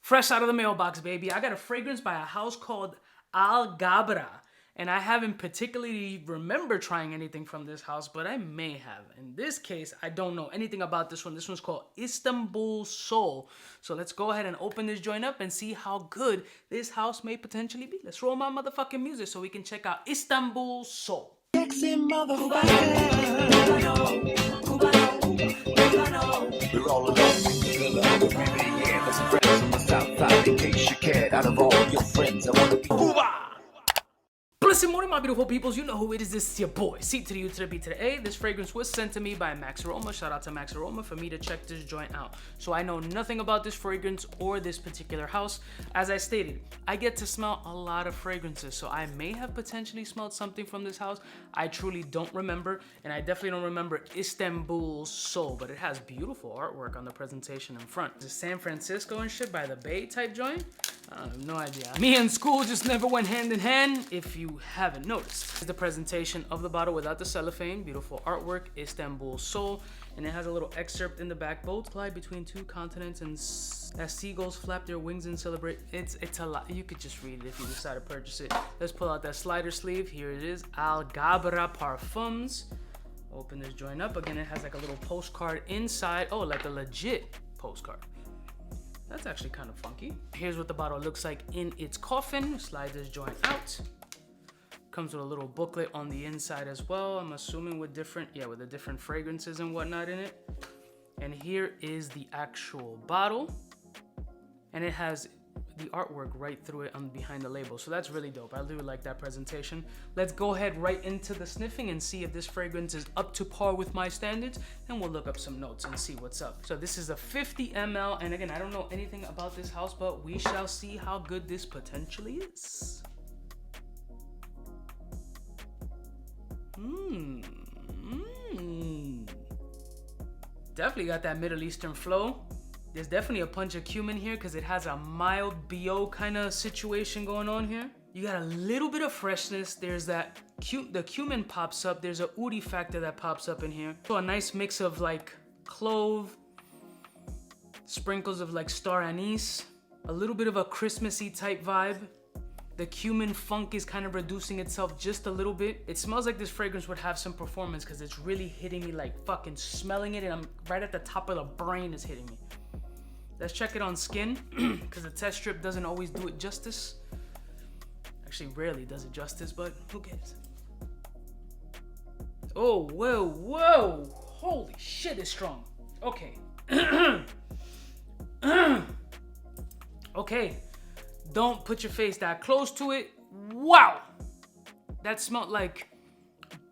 Fresh out of the mailbox, baby. I got a fragrance by a house called Alghabra. And I haven't particularly remember trying anything from this house, but I may have. In this case, I don't know anything about this one. This one's called Istanbul'S. So let's go ahead and open this joint up and see how good this house may potentially be. Let's roll my motherfucking music so we can check out Istanbul'S. Sexy motherfucker. We're all alone in the villa, baby, yeah, there's some friends on the south side. In case you cared, out of all your friends, I wanna be Blessed morning, my beautiful peoples. You know who it is. This is your boy, C to the U to the B to the A. This fragrance was sent to me by Max Aroma. Shout out to Max Aroma for me to check this joint out. So I know nothing about this fragrance or this particular house. As I stated, I get to smell a lot of fragrances, so I may have potentially smelled something from this house. I truly don't remember, and I definitely don't remember Istanbul'S, but it has beautiful artwork on the presentation in front. Is it San Francisco and shit by the Bay type joint? I have no idea. Me and school just never went hand in hand, if you haven't noticed. This is the presentation of the bottle without the cellophane. Beautiful artwork, Istanbul'S, and it has a little excerpt in the back. Boats fly between two continents, and as seagulls flap their wings and celebrate. It's a lot. You could just read it if you decide to purchase it. Let's pull out that slider sleeve. Here it is, Alghabra Parfums. Open this joint up. Again, it has like a little postcard inside. Oh, like a legit postcard. That's actually kind of funky. Here's what the bottle looks like in its coffin. Slide this joint out. Comes with a little booklet on the inside as well. I'm assuming with the different fragrances and whatnot in it. And here is the actual bottle. And it has the artwork right through it on behind the label. So that's really dope. I really like that presentation. Let's go ahead right into the sniffing and see if this fragrance is up to par with my standards. And we'll look up some notes and see what's up. So this is a 50 ml. And again, I don't know anything about this house, but we shall see how good this potentially is. Definitely got that Middle Eastern flow. There's definitely a punch of cumin here because it has a mild BO kind of situation going on here. You got a little bit of freshness. There's that the cumin pops up. There's a oudi factor that pops up in here. So a nice mix of like clove, sprinkles of like star anise, a little bit of a Christmassy type vibe. The cumin funk is kind of reducing itself just a little bit. It smells like this fragrance would have some performance because it's really hitting me, like fucking smelling it, and I'm right at the top of the brain is hitting me. Let's check it on skin because the test strip doesn't always do it justice. Actually, rarely does it justice, but who cares? Oh, whoa. Holy shit, it's strong. Okay. Okay. Don't put your face that close to it. Wow. That smelled like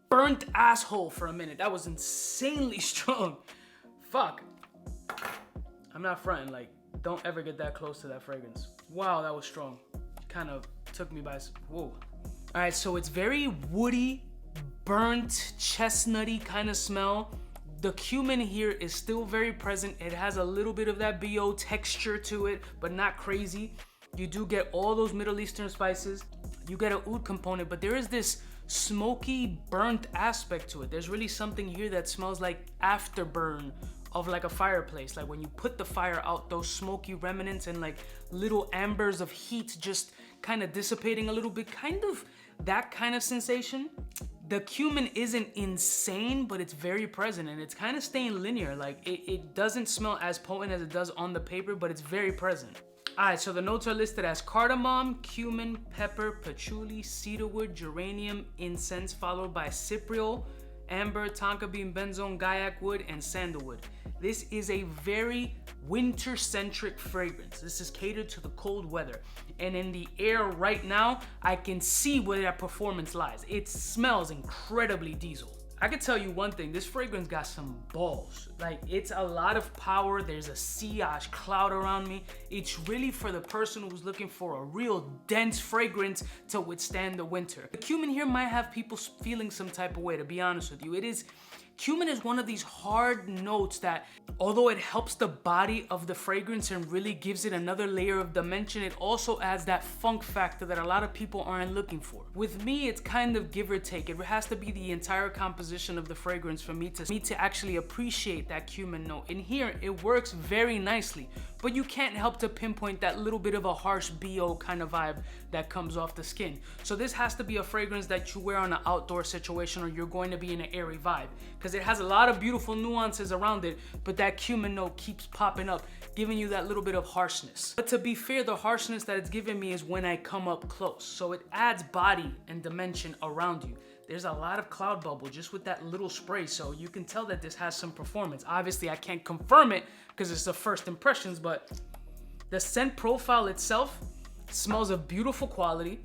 burnt asshole for a minute. That was insanely strong. Fuck. I'm not fronting. Like, don't ever get that close to that fragrance. Wow, that was strong. Kind of took me by, whoa. All right, so it's very woody, burnt, chestnutty kind of smell. The cumin here is still very present. It has a little bit of that BO texture to it, but not crazy. You do get all those Middle Eastern spices. You get an oud component, but there is this smoky, burnt aspect to it. There's really something here that smells like afterburn of like a fireplace. Like when you put the fire out, those smoky remnants and like little ambers of heat just kind of dissipating a little bit. Kind of that kind of sensation. The cumin isn't insane, but it's very present and it's kind of staying linear. Like it doesn't smell as potent as it does on the paper, but it's very present. Alright, so the notes are listed as cardamom, cumin, pepper, patchouli, cedarwood, geranium, incense, followed by cypriol, amber, tonka bean, benzoin, gaiac wood, and sandalwood. This is a very winter-centric fragrance. This is catered to the cold weather. And in the air right now, I can see where that performance lies. It smells incredibly diesel. I can tell you one thing, this fragrance got some balls. Like, it's a lot of power. There's a sillage cloud around me. It's really for the person who's looking for a real dense fragrance to withstand the winter. The cumin here might have people feeling some type of way, to be honest with you. Cumin is one of these hard notes that, although it helps the body of the fragrance and really gives it another layer of dimension, it also adds that funk factor that a lot of people aren't looking for. With me, it's kind of give or take. It has to be the entire composition of the fragrance for me to actually appreciate that cumin note. In here, it works very nicely. but you can't help to pinpoint that little bit of a harsh BO kind of vibe that comes off the skin. So this has to be a fragrance that you wear on an outdoor situation, or you're going to be in an airy vibe, because it has a lot of beautiful nuances around it, but that cumin note keeps popping up, giving you that little bit of harshness. But to be fair, the harshness that it's giving me is when I come up close. So it adds body and dimension around you. There's a lot of cloud bubble just with that little spray, so you can tell that this has some performance. Obviously, I can't confirm it because it's the first impressions, but the scent profile itself smells of beautiful quality,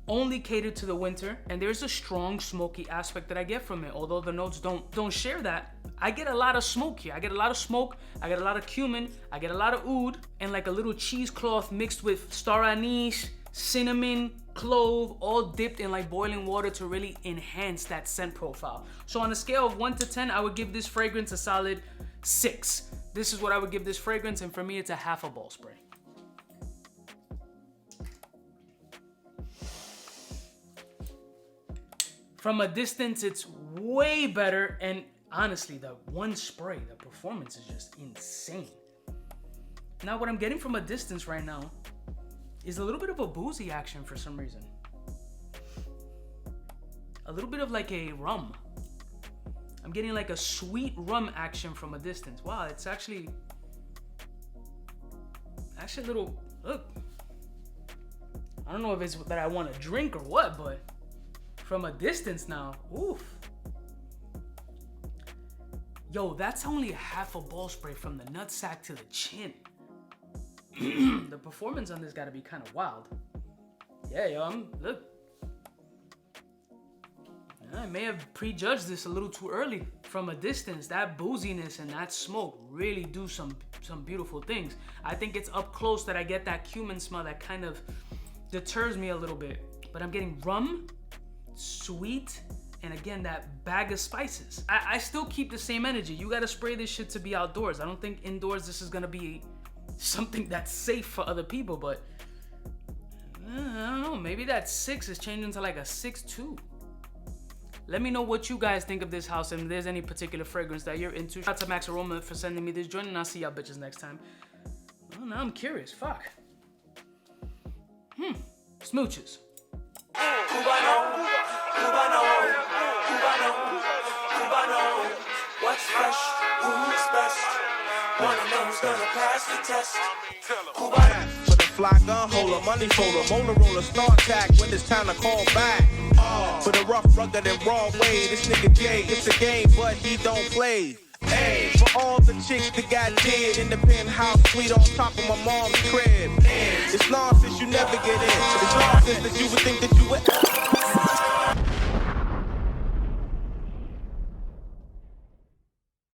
only catered to the winter, and there's a strong smoky aspect that I get from it. Although the notes don't share that, I get a lot of smoke here. I get a lot of smoke, I get a lot of cumin, I get a lot of oud, and like a little cheesecloth mixed with star anise, cinnamon, clove, all dipped in like boiling water to really enhance that scent profile. So on a scale of 1 to 10, I would give this fragrance a solid 6. This is what I would give this fragrance, and for me, it's a half a ball spray. From a distance, it's way better, and honestly, the one spray, the performance is just insane. Now, what I'm getting from a distance right now is a little bit of a boozy action for some reason. A little bit of like a rum. I'm getting like a sweet rum action from a distance. Wow, it's actually a little, look. I don't know if it's that I want to drink or what, but from a distance now, oof. Yo, that's only a half a ball spray from the nutsack to the chin. The performance on this gotta be kind of wild. Yeah, yo, look. I may have prejudged this a little too early. From a distance, that booziness and that smoke really do some beautiful things. I think it's up close that I get that cumin smell that kind of deters me a little bit. But I'm getting rum, sweet, and again, that bag of spices. I still keep the same energy. You gotta spray this shit to be outdoors. I don't think indoors this is gonna be something that's safe for other people, but I don't know, maybe that 6 is changing to like a 6.2. Let me know what you guys think of this house and if there's any particular fragrance that you're into. Shout out to Max Aroma for sending me this joint, and I'll see y'all bitches next time. Well, now I'm curious, fuck. Smooches. Cubaknow, what's fresh, who's best? One of them's gonna pass the test. Cubaknow. For the fly gun holder, money folder, motor roller, start tag when it's time to call back. For the rough, rugged, and raw way, this nigga Jay, it's a game, but he don't play. Hey, for all the chicks that got dead in the penthouse suite on top of my mom's crib. It's nonsense you never get in. It's nonsense that you would think that you would.